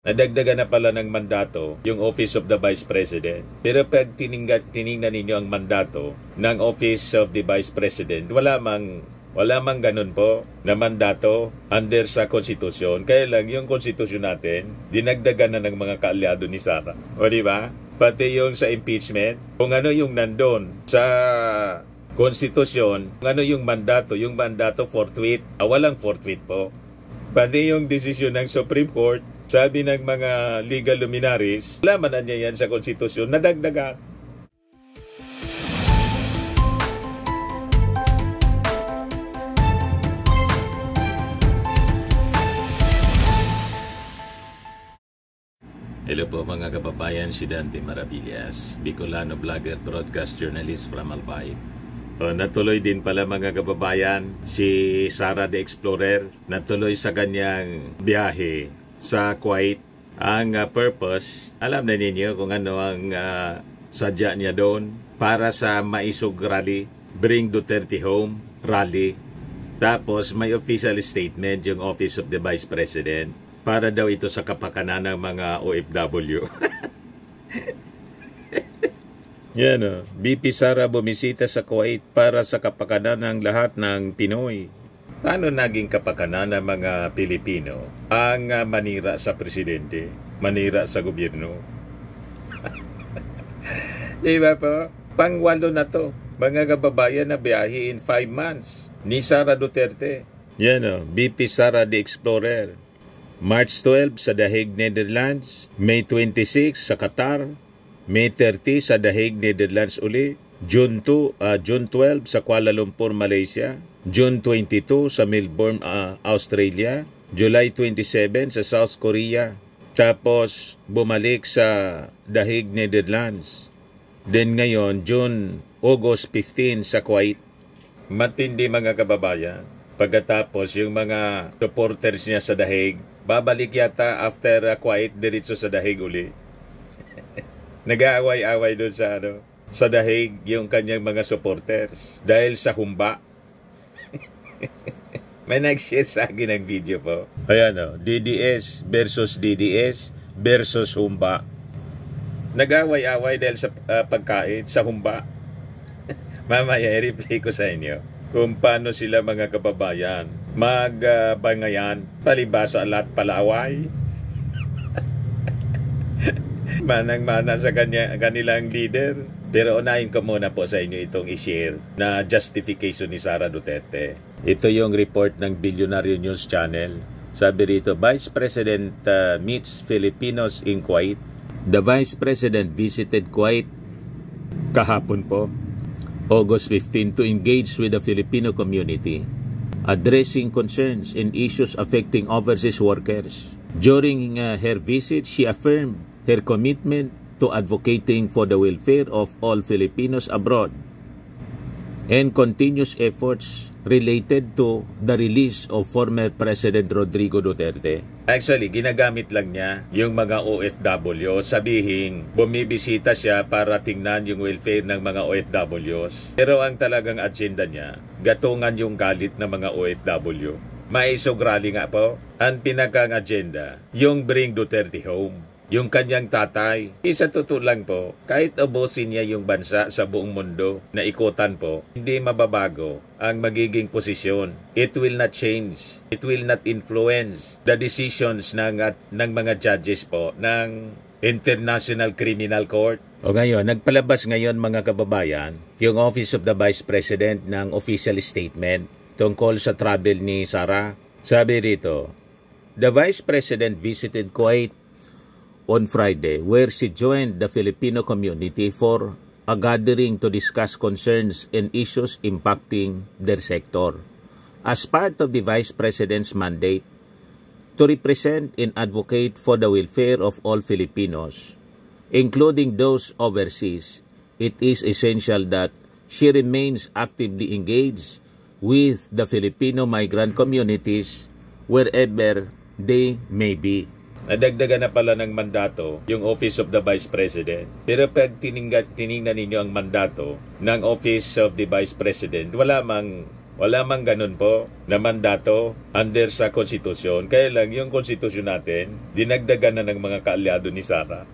Nadagdagan na pala ng mandato yung Office of the Vice President. Pero pag tiningnan ninyo ang mandato ng Office of the Vice President, wala mang ganun po na mandato under sa konstitusyon. Kaya lang yung konstitusyon natin, dinagdagan na ng mga kaalyado ni Sara. O di ba? Pati yung sa impeachment, kung ano yung nandun sa konstitusyon, kung ano yung mandato forthwith, walang forthwith po. Pati yung desisyon ng Supreme Court, sabi ng mga legal luminaries, laman na niya yan sa konstitusyon, nadagdagan. Hello po mga kababayan, si Dante Maravillas, Bicolano vlogger, broadcast journalist from Albay. Natuloy din pala mga kababayan si Sara the Explorer, natuloy sa kanyang biyahe sa Kuwait. Ang purpose, alam na ninyo kung ano ang sadya niya doon, para sa Maisog Rally, Bring Duterte Home Rally. Tapos may official statement yung Office of the Vice President, para daw ito sa kapakanan ng mga OFW. Yan o, BP Sara bumisita sa Kuwait para sa kapakanan ng lahat ng Pinoy. Paano naging kapakanan ng mga Pilipino ang manira sa presidente, manira sa gobyerno? Di ba po? Pangwalo na to, mga kababayan na biyahe in 5 months ni Sara Duterte. Yan o, BP Sara the Explorer. March 12 sa The Hague, Netherlands. May 26 sa Qatar. May 30 sa The Hague, Netherlands uli. June 12 sa Kuala Lumpur, Malaysia. June 22 sa Melbourne, Australia. July 27 sa South Korea. Tapos bumalik sa The Hague, Netherlands. Then ngayon, August 15 sa Kuwait. Matindi mga kababayan. Pagkatapos yung mga supporters niya sa The Hague, babalik yata after Kuwait diretso sa The Hague uli. Nag-aaway-away doon sa The Hague yung kanyang mga supporters dahil sa humba. May nag-share sa akin ng video po. Ayan o, DDS versus humba. Nag-aaway-away dahil sa pagkain, sa humba. Mamaya i-replay ko sa inyo kung paano sila mga kababayan magbangayan, palibasa at palaaway. Manang-mana sa kanilang leader. Pero unahin ko muna po sa inyo itong i-share na justification ni Sara Duterte. Ito yung report ng Billionaire News Channel. Sabi rito, Vice President meets Filipinos in Kuwait. The Vice President visited Kuwait kahapon po, August 15, to engage with the Filipino community, addressing concerns and issues affecting overseas workers. During her visit, she affirmed her commitment to advocating for the welfare of all Filipinos abroad and continuous efforts related to the release of former President Rodrigo Duterte. Actually, ginagamit lang niya yung mga OFW. Sabihin, bumibisita siya para tingnan yung welfare ng mga OFWs. Pero ang talagang agenda niya, gatungan yung galit ng mga OFW. Maisog rally nga po. Ang pinakang agenda, yung Bring Duterte Home. Yung kanyang tatay, isa totoo lang po, kahit ubusin niya yung bansa sa buong mundo na ikutan po, hindi mababago ang magiging posisyon. It will not change. It will not influence the decisions ng mga judges po ng International Criminal Court. O ngayon, nagpalabas ngayon mga kababayan, yung Office of the Vice President ng official statement tungkol sa travel ni Sara. Sabi rito, the Vice President visited Kuwait on Friday, where she joined the Filipino community for a gathering to discuss concerns and issues impacting their sector. As part of the Vice President's mandate to represent and advocate for the welfare of all Filipinos, including those overseas, it is essential that she remains actively engaged with the Filipino migrant communities wherever they may be. Nadagdagan na pala ng mandato yung Office of the Vice President. Pero pag tiningnan ninyo ang mandato ng Office of the Vice President, wala Wala mang ganun po na mandato under sa konstitusyon. Kaya lang yung konstitusyon natin, dinagdagan na ng mga kaalyado ni Sara.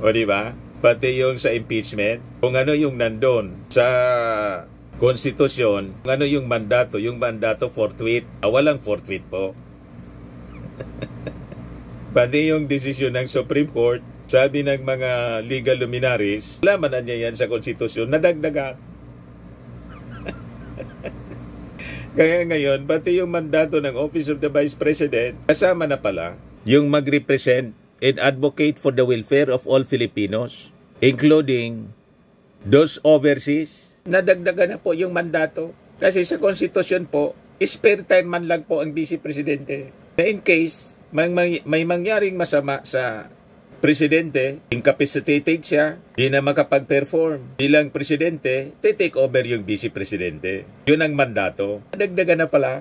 O diba? Pati yung sa impeachment, kung ano yung nandun sa konstitusyon, kung ano yung mandato forthwith. Walang forthwith po. Pati yung desisyon ng Supreme Court, sabi ng mga legal luminaries, laman na niya yan sa konstitusyon, nadagdagan. Kaya ngayon, pati yung mandato ng Office of the Vice President, kasama na pala yung mag-represent and advocate for the welfare of all Filipinos, including those overseas. Nadagdagan na po yung mandato. Kasi sa konstitusyon po, spare time man lang po ang Vice Presidente. Na in case may mangyaring masama sa presidente, incapacitated siya, di na makapag-perform bilang presidente, take over yung vice presidente. Yun ang mandato. Nadagdagan na pala.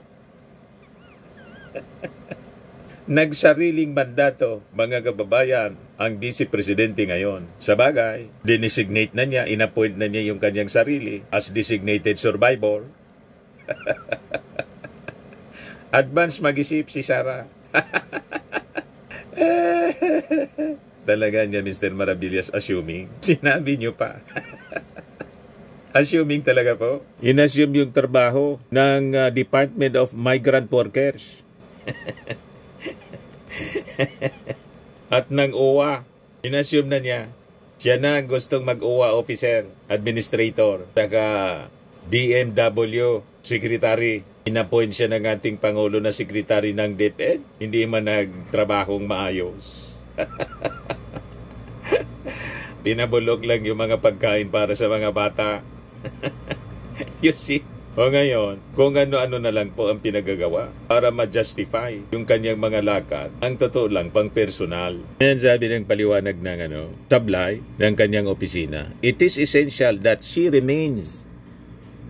Nagsariling mandato, mga kababayan, ang vice presidente ngayon. Sa bagay, dinesignate na niya, inappoint na niya yung kanyang sarili as designated survivor. Advance mag-isip si Sara. Talaga niya, Mr. Maravillas, assuming. Sinabi niyo pa. Assuming talaga po. Inassume yung trabaho ng Department of Migrant Workers. At ng OWA. Inassume na niya. Siya na ang gustong mag-OWA officer, administrator, saka DMW, secretary. Inappoint siya ng ating Pangulo na secretary ng DepEd. Hindi man nagtrabahong maayos. Pinabulok lang yung mga pagkain para sa mga bata. You see? O ngayon, kung ano-ano na lang po ang pinagagawa para ma-justify yung kanyang mga lakad, ang totoo lang pang personal. Yan sabi ng paliwanag ng tablay ng kanyang opisina. It is essential that she remains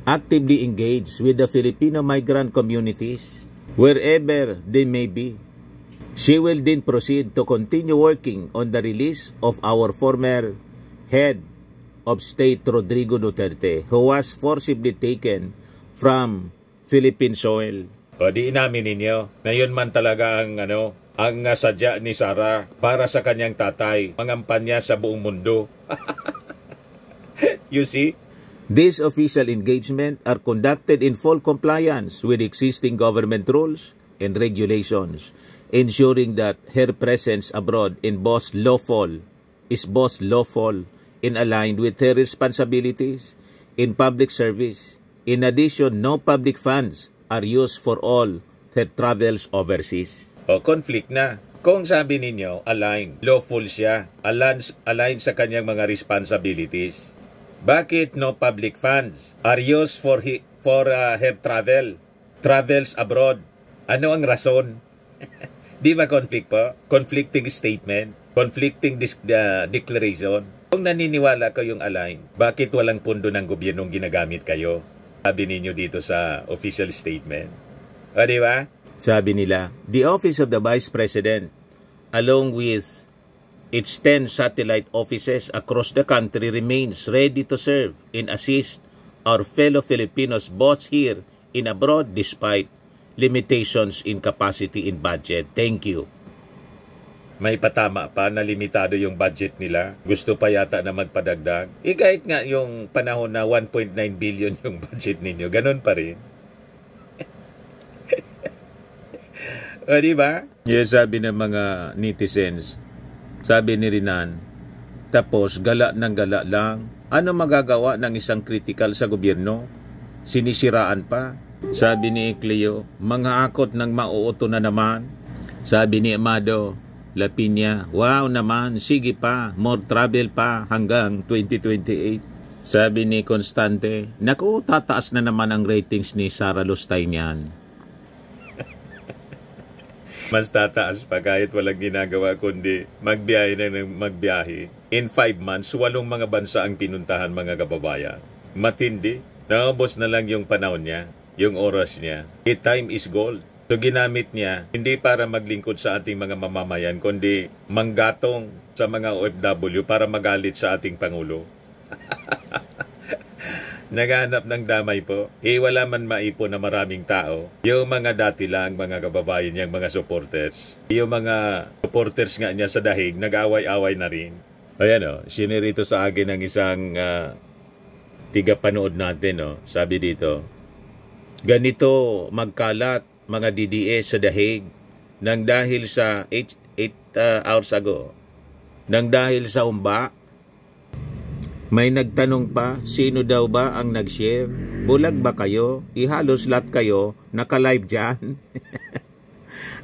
actively engaged with the Filipino migrant communities wherever they may be. She will then proceed to continue working on the release of our former head of state Rodrigo Duterte, who was forcibly taken from Philippine soil. O di inamin ninyo na yun man talaga ang sadya ni Sara para sa kanyang tatay, pangampanya sa buong mundo. You see? These official engagement are conducted in full compliance with existing government rules and regulations, ensuring that her presence abroad is both lawful and aligned with her responsibilities in public service. In addition, no public funds are used for all her travels overseas. O conflict na. Kung sabi ninyo, aligned, lawful siya, aligned sa kanyang mga responsibilities. Bakit no public funds are used for her travels abroad? Ano ang rason? Di ba conflict po? Conflicting statement, conflicting declaration. Kung naniniwala kayong align, bakit walang pundo ng gobyernong ginagamit kayo? Sabi ninyo dito sa official statement. O di ba? Sabi nila, the Office of the Vice President, along with its 10 satellite offices across the country, remains ready to serve and assist our fellow Filipinos both here and abroad despite limitations in capacity and budget. Thank you. May patama pa na limitado yung budget nila. Gusto pa yata na magpadagdag. Kahit nga yung panahon na 1.9 billion yung budget ninyo, ganun pa rin. O diba? Yes, sabi ng mga netizens. Sabi ni Rinan, tapos gala ng gala lang. Ano magagawa ng isang kritikal sa gobyerno? Sinisiraan pa. Sabi ni Cleo, mga akot ng mauuto na naman. Sabi ni Amado Lapinya, wow naman, sige pa, more travel pa hanggang 2028. Sabi ni Constante, naku, tataas na naman ang ratings ni Sara Lustay niyan. Mas tataas pa kahit walang ginagawa kundi magbiyahe na ng magbiyahe. In 5 months, 8 mga bansa ang pinuntahan, mga kababayan. Matindi. Naubos na lang yung panahon niya, yung oras niya. Time is gold. So ginamit niya, hindi para maglingkod sa ating mga mamamayan, kundi manggatong sa mga OFW para magalit sa ating Pangulo. Naghanap ng damay po. Wala man maipon na maraming tao. Yung mga dati lang, mga kababayan niyang mga supporters. Yung mga supporters nga niya sa dahig, nag-away-away na rin. Ayan o, sinirito sa akin ng isang tiga-panood natin. O. Sabi dito, ganito magkalat mga DDS sa dahig nang dahil sa 8 hours ago. Nang dahil sa umba, may nagtanong pa, sino daw ba ang nag-share? Bulag ba kayo? Ihalos lahat kayo, naka-live dyan.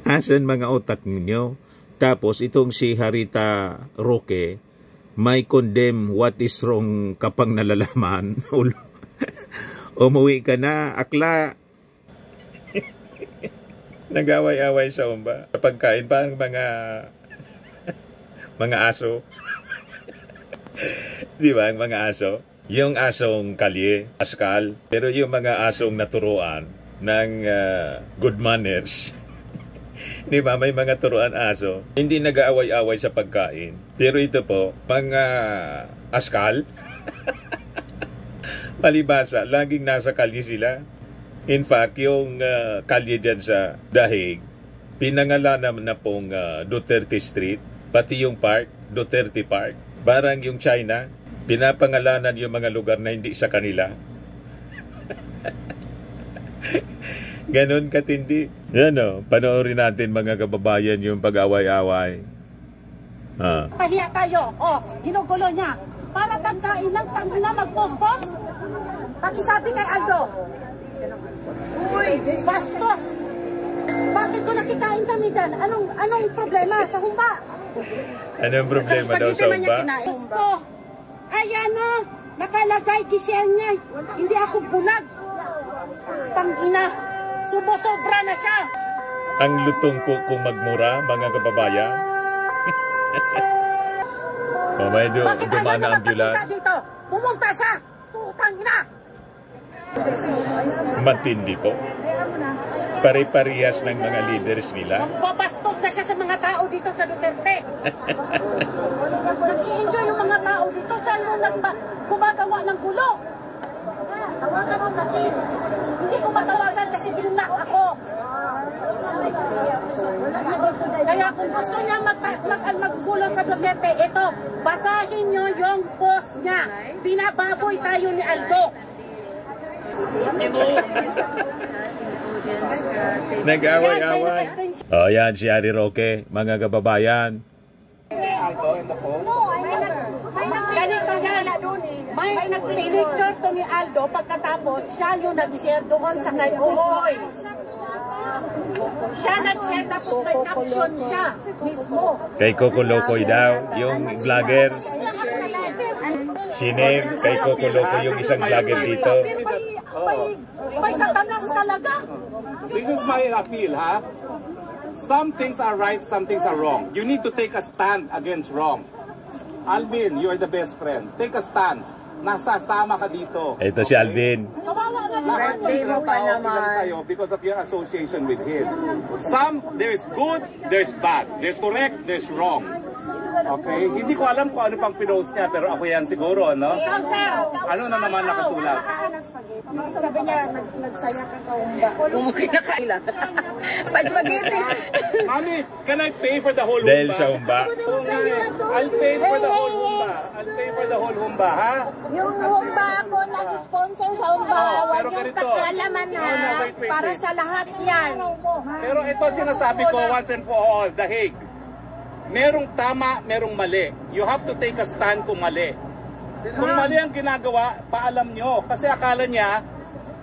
Asan mga utak ninyo? Tapos itong si Harita Roque, may condemn what is wrong kapang nalalaman. Umuwi ka na, akla. Nag-away-away sa umba. Kapag kain pa ang mga aso. Di ba, ang mga aso? Yung asong kalye, Pascal, pero yung mga asong naturuan ng good manners. Di ba, may mga turuan aso. Hindi nag-aaway-away sa pagkain. Pero ito po, mga askal, palibasa, laging nasa kalye sila. In fact, yung kalye dyan sa dahig, pinangalanan na pong Duterte Street, pati yung park, Duterte Park. Barang yung China, pinapangalanan yung mga lugar na hindi sa kanila. Ganon katindi. Yan o, panoorin natin mga kababayan yung pag-away-away. Pahiya tayo. Ginugulo niya. Para tangkain lang, tangina mag-post-post. Pakisabi kay Aldo. Uy, bastos. Bakit ko nakikain kami dyan? Anong problema sa humba? Anong problema daw sa humba? Gusto. Ayan o. Nakalagay kisyan niya. Hindi ako bulag. Tangina. Subo-sobra na siya. Ang lutong ko kung magmura, mga kababayan. May dumana ang ambulance. Dito? Pumunta siya. Tangina. Matindi po. Pare-parehas ng mga leaders nila. Magpapastos na siya sa mga tao dito sa Duterte. Nag-i-enjoy yung mga tao dito. Saan mo gumagawa ng gulo? Tawagan mo natin. Hindi ko matawagan kasi binunak ako. Kaya kung gusto niya maggulo sa Duterte, ito, basahin nyo yung post niya. Binababoy tayo ni Aldo. Nag-away-away. Yan si Harry Roque, mga kababayan. May nag-picture to ni Aldo pagkatapos siya yung nag-share doon sa kay Oy. Siya nag-share tapos may caption siya mismo. Kay Coco Locoy daw, yung vlogger. Sinem, kay Coco Locoy yung isang vlogger dito. May satanas talaga. This is my appeal, ha? Some things are right, some things are wrong. You need to take a stand against wrong. Alvin, you are the best friend. Take a stand. Nasasama ka dito. Ito si Alvin. Birthday mo pa naman. Because of your association with him. There's good, there's bad. There's correct, there's wrong. Okay? Hindi ko alam kung ano pang pinost niya, pero ako yan siguro, no? Ikaw, sir. Ano na naman nakasulat? Sabi niya, nagsaya ka sa humba. Kumukin na kaila. Pa-spaghetti. Mami, can I pay for the whole humba? Dahil sa humba. I'll pay for the whole humba. I'll pay for the whole humba, ha? Yung humba ako nag-sponsor sa humba. Huwag yung kakalaman na para sa lahat yan. Pero ito sinasabi ko once and for all, dahig. Merong tama, merong mali. You have to take a stand kung mali. Kung mali ang ginagawa, paalam nyo. Kasi akala niya,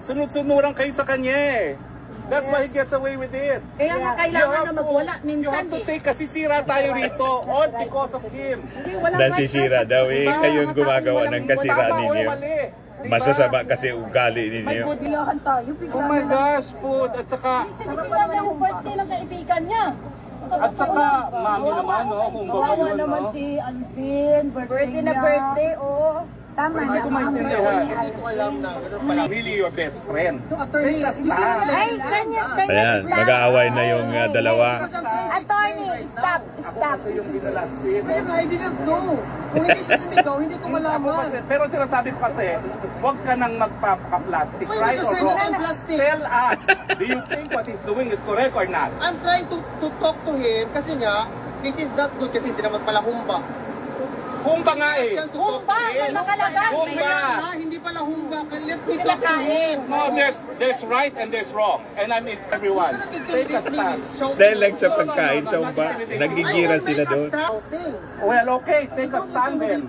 sunod-sunuran kayo sa kanya eh. That's why he gets away with it. Kaya nga kailangan na magwala You minsan have to take, kasi sira tayo rito, all because of him. Nasisira daw eh. Kayong gumagawa ng kasiraan Tama o ninyo. mali. Masasama kasi ugali ninyo. Oh my gosh, food. At saka, Sinisira niya yung birthday ng kaibigan niya. mami naman, no? Kung Kawawa babayon, naman no? si Alvin, birthday Birthday na niya. birthday, oh. Tama Hindi ko maintindihan. Really your best friend. Take a stand. Hey, Ayan, mag-aaway na yung dalawa. Attorney, stop. Yung ginalaspin. Kaya nga, I didn't know. Kung hindi siya sumigaw, hindi ko malaman. Pero sinasabi ko kasi, huwag ka nang magpapaka-plastic, right or wrong. Plastic. Tell us, do you think what he's doing is correct or not? I'm trying to talk to him kasi nga, this is not good kasi hindi naman pala humba. Humba nga eh. Humba, may nakalagay. Humba. Hindi pala humba. Let me talk to him. No, there's right and there's wrong. And I mean everyone. Take a stand. Dahil lang sa pagkain sa umba, nagigira sila doon. Well, okay. Take a stand then.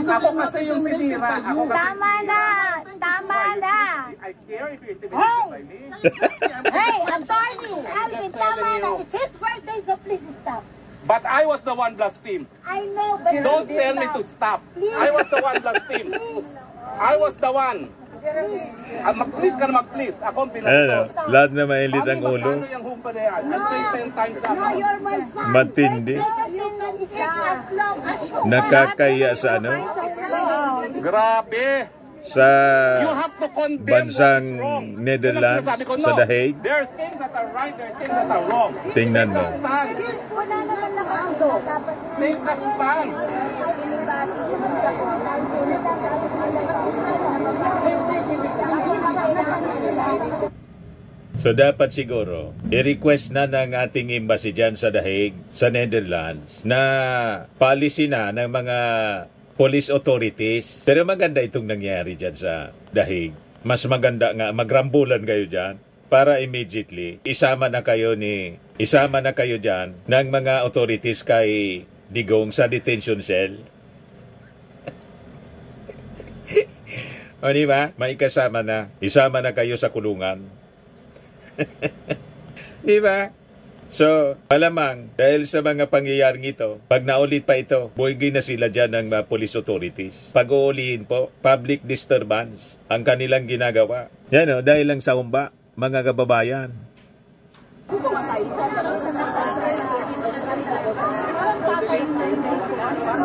Ako kasi yung sinira. Ako kasi Tama na. I care if you're intimidated by me. Hey, attorney, Alvin, tama na. It's his birthday, so please stop. But I was the one blasphemed. I know, but Don't tell me to stop. I was the one blasphemed. I was the one. Mag-please ka na mag-please. Ako ang Ayan, pinastos. lahat na mainit ang ulo. Paano yung humpa na yan? I'll pay 10 times that. no, you're my son. Matindi. As long as you Nakakaya sa ano? Grabe. Sa You have to condemn bansang what is wrong. Netherlands, Sabi ko, sa no. The Hague. There are things that are right, there are things that are wrong. Tingnan mo. Stand. wala naman nakaundo. Take a stand. So dapat siguro, i-request na ng ating embassy dyan sa The Hague, sa Netherlands, na policy na ng mga police authorities. Pero maganda itong nangyari dyan sa The Hague. Mas maganda nga, magrambulan kayo dyan para immediately isama na kayo dyan ng mga authorities kay Digong sa detention cell. O diba? May kasama na. Isama na kayo sa kulungan. Diba? So, malamang, dahil sa mga pangyayaring ito, pag naulit pa ito, buwigi na sila dyan ng police authorities. Pag-uulihin po, public disturbance ang kanilang ginagawa. Yan o, dahil lang sa umba, mga kababayan.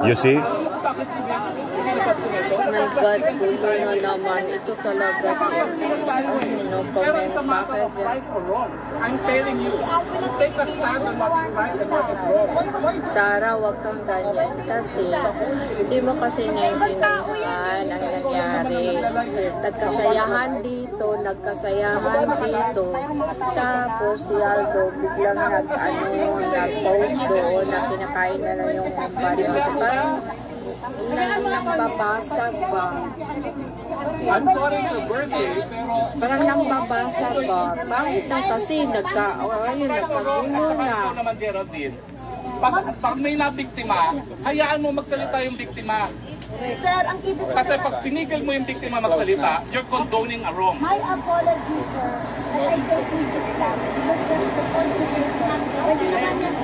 You see? My God, gulo na naman. Ito talaga siya. No comment. Bakit yan? Right or wrong. I'm telling you, take a stand on what is right and what is wrong. Sarah, wag kang ganyan. Kasi, hindi mo kasi naiintindihan ang nangyari. Nagkasayahan dito. Tapos si Aldo biglang nag-post doon na kinakain na lang yung bari. Parang nambabasag ba? I'm sorry for birthday, pero Parang nambabasag ba? Bakit na kasi nagkagulo na? Ito naman, Geraldine, pag may nabiktima, hayaan mo magsalita yung biktima. Sir, ang ibig Kasi pag pinigil mo yung biktima magsalita, you're condoning a wrong. my apology, sir. And I say please stop. Because there is a consequence na pwede naman yung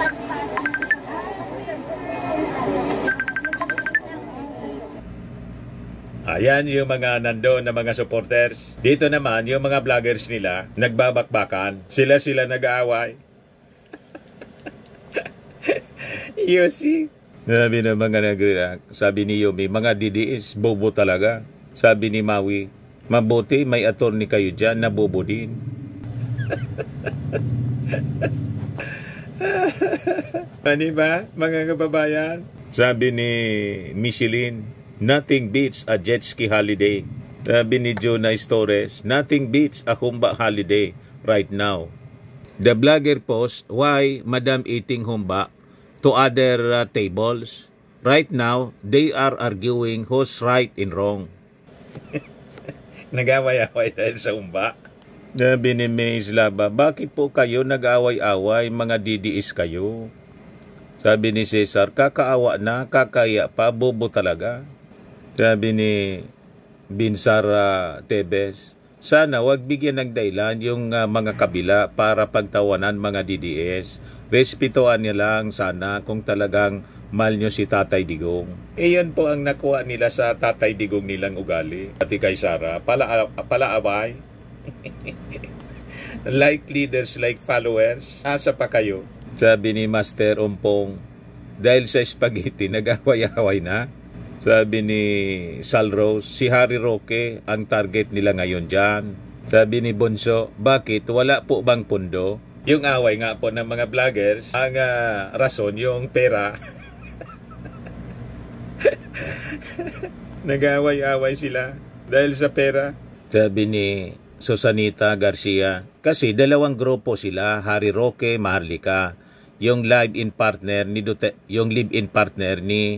Ayan yung mga nandoon na mga supporters. Dito naman, yung mga vloggers nila, nagbabakbakan. Sila nag-aaway. You see? Sabi ng mga nag-react. Sabi ni Yumi, mga DDS, bobo talaga. Sabi ni Maui, mabuti may attorney kayo dyan na bobo din. Ano ba, mga kababayan? Sabi ni Michelin, nothing beats a jet ski holiday. Sabi ni Jonas Torres, nothing beats a humba holiday right now. The blogger post, why Madam eating humba to other tables. Right now, they are arguing who's right and wrong. Nag-away-away dahil sa humba. Sabi ni Maze Laba, bakit po kayo nag-away-away, mga DDS kayo? Sabi ni Cesar, kakaawa na, kakaya pa, bobo talaga. Sabi ni Binsara Tebes, sana wag bigyan ng dahilan yung mga kabila para pagtawanan mga DDS. Respetuhan niya lang sana kung talagang mahal nyo si Tatay Digong. Iyon po ang nakuha nila sa Tatay Digong nilang ugali. Pati kay Sara, palaaway. Like leaders, like followers. Asa pa kayo? Sabi ni Master Umpong, dahil sa spaghetti, nag-away-away na. Sabi ni Sal Rose, si Harry Roque ang target nila ngayon dyan. Sabi ni Bonso, bakit wala po bang pundo? Yung away nga po ng mga vloggers, ang rason yung pera. Nag-away-away sila dahil sa pera. Sabi ni Susanita Garcia, kasi dalawang grupo sila, Harry Roque, Maharlika. Yung live-in partner ni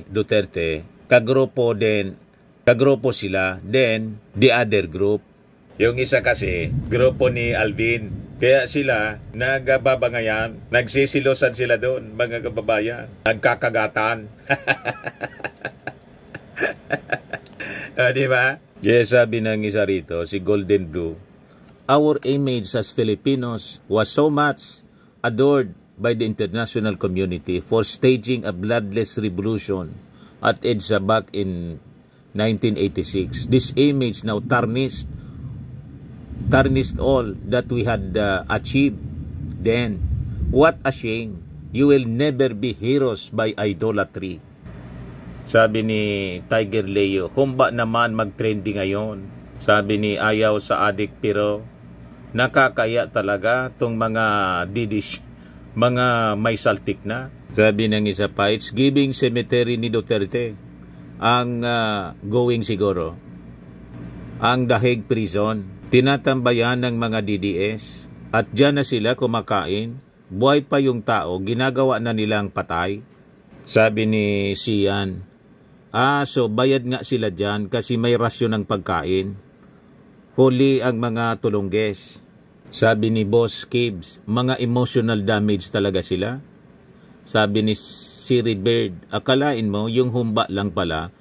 Duterte, kagrupo sila, then the other group. Yung isa kasi, grupo ni Alvin. Kaya sila, nagbabangayan, nagsisilosan sila doon, mga kababayan. Nagkakagatan. Di ba? Yes, sabi ng isa rito, si Golden Blue, our image as Filipinos was so much adored by the international community for staging a bloodless revolution at EDSA back in 1986. This image now tarnished all that we had achieved then. What a shame. You will never be heroes by idolatry. Sabi ni Tiger Leo, humba naman mag-trending ngayon. Sabi ni ayaw sa adik pero nakakaya talaga tong mga didish, mga may saltik na. Sabi ng isa pa, it's giving cemetery ni Duterte ang going siguro. Ang The Hague Prison, tinatambayan ng mga DDS at dyan na sila kumakain. Buhay pa yung tao, ginagawa na nilang patay. Sabi ni Sian, so bayad nga sila dyan kasi may rasyon ng pagkain. Huli ang mga tulungges. Sabi ni Boss Kibbs, mga emotional damage talaga sila. Sabi ni Siri Bird, akalain mo yung humba lang pala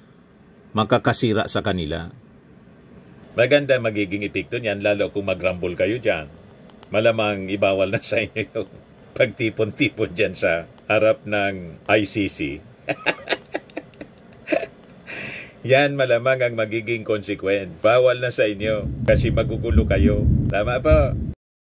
makakasira sa kanila. Maganda magiging epekto niyan lalo kung mag-rumble kayo dyan. Malamang ibawal na sa inyo yung pagtipon-tipon dyan sa harap ng ICC. Yan malamang ang magiging consequence. Bawal na sa inyo kasi magugulo kayo. Tama po?